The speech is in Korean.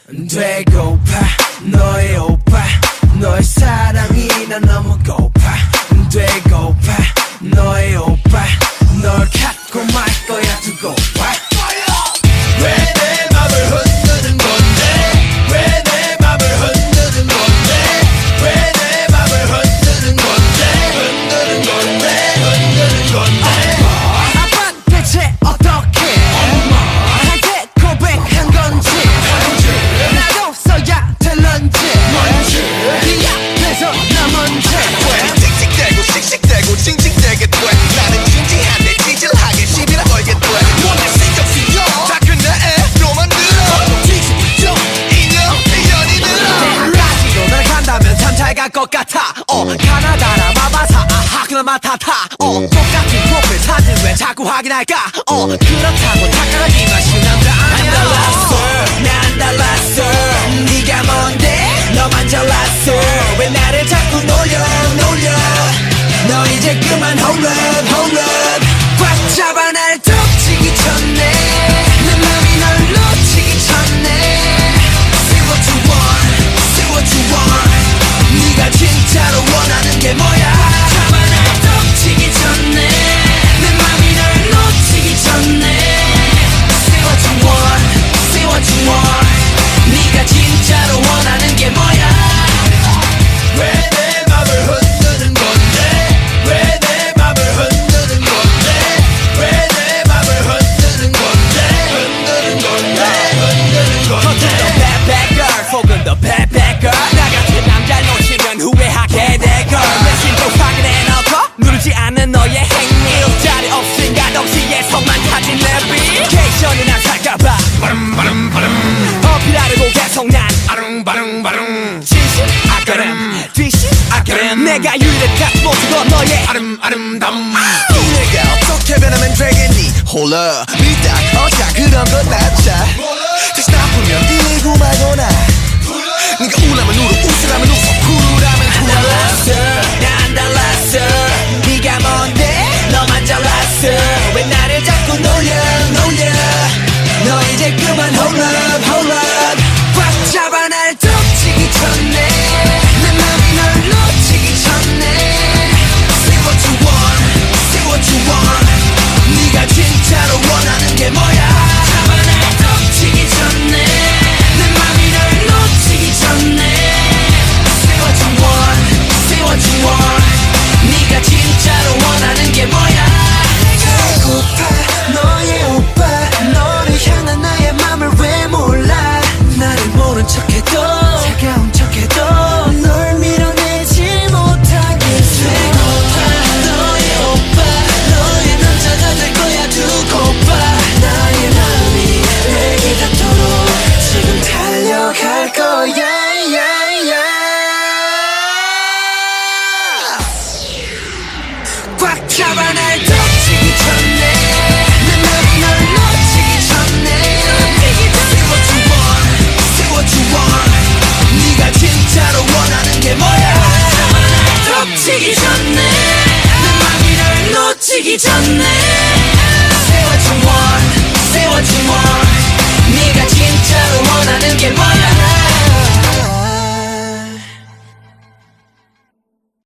되고파 너의 오빠 너의 사랑이 난 너무 고파 되고파 너의 오빠 널 갖고 말 거야 두고 봐 왜 내 맘을 흔드는 건데 왜 내 맘을 흔드는 건데 왜 내 맘을 흔드는 건데 흔드는 건데 흔드는 건데 아빠 대체 어떻게 나한테 고백한 건지 나도 써야 될런지 네 앞에서 나 먼저 칙칙대고 씩씩대고 징징대게 돼 나는 진지한데 찌질하게 시비나 걸게 돼 뭔데 신경 쓰여 다 끝내 너만 들어 뒤집죠 인연 인연이 늘어 라지로 나를 간다면 참 잘 갈 것 같아 가나다라 마바사 아하 그나 마타타 똑같은 프로필 사진 왜 자꾸 확인할까 그렇다고 착각하기만 쉬운 남자 안 달랐어 난 달랐어 네가 뭔데 너만 잘났어 왜 나를 자꾸 놀려 너 이제 그만 hold up 꽉 잡아 날 덮치기 전에 내 맘이 널 놓치기 전에 Say what you want 네가 진짜로 원하는 게 뭐야 잡아 날 덮치기 전에 내 맘이 널 놓치기 전에 Say what you want 네가 진짜로 원하는 게 뭐야 왜 내 맘을 흔드는 건데 왜 내 맘을 흔드는 건데 왜 내 맘을 흔드는 건데 흔드는 건데 겉은 더 bad bad girl 속은 더 bad bad girl 나 같은 남자를 놓치면 후회하게 될 걸 내심도 확인해 놓고 누르지 않는 너의 행위 일자리 없으니까 동시에서만 타진 내비케이션은 안 살까봐 어필하려고 계속 난 진심 아까름 뒤심 아까름 내가 유일한 모습도 너의 아름다움 내가 어떻게 변하면 되겠니 홀라 미딱 어자 그런 건 낫자 다시 나쁘면 이고 말거나 네가 우라면 울어 웃으라면 웃어 쿨하면 달랐어 난 달랐어 네가 뭔데 너만 잘났어 왜 나를 자꾸 놀려 너 이제 그만 hold up 꽉 잡아 날 덮치기 전에 내 맘이 널 놓치기 전에 Say what you want 네가 진짜로 원하는 게 뭐야 잡아 날 덮치기 전에 내 맘이 널 놓치기 전에 Say what you want 네가 진짜로 원하는 게 뭐야 배고파 너의 오빠 너를 향한 나의 맘을 왜 몰라 나를 모른 척해도 차가운 척해도 널 밀어내지 못하게 배고파 너의 오빠 너의 남자가 될 거야 두고 봐 나의 마음이 내게 닿도록 지금 달려갈 거야 꽉 잡아 날 덮치기 전에 내 맘이 널 놓치기 전에 Say what you want 네가 진짜로 원하는 게 뭐야 잡아 날 덮치기 전에 내 맘이 널 놓치기 전에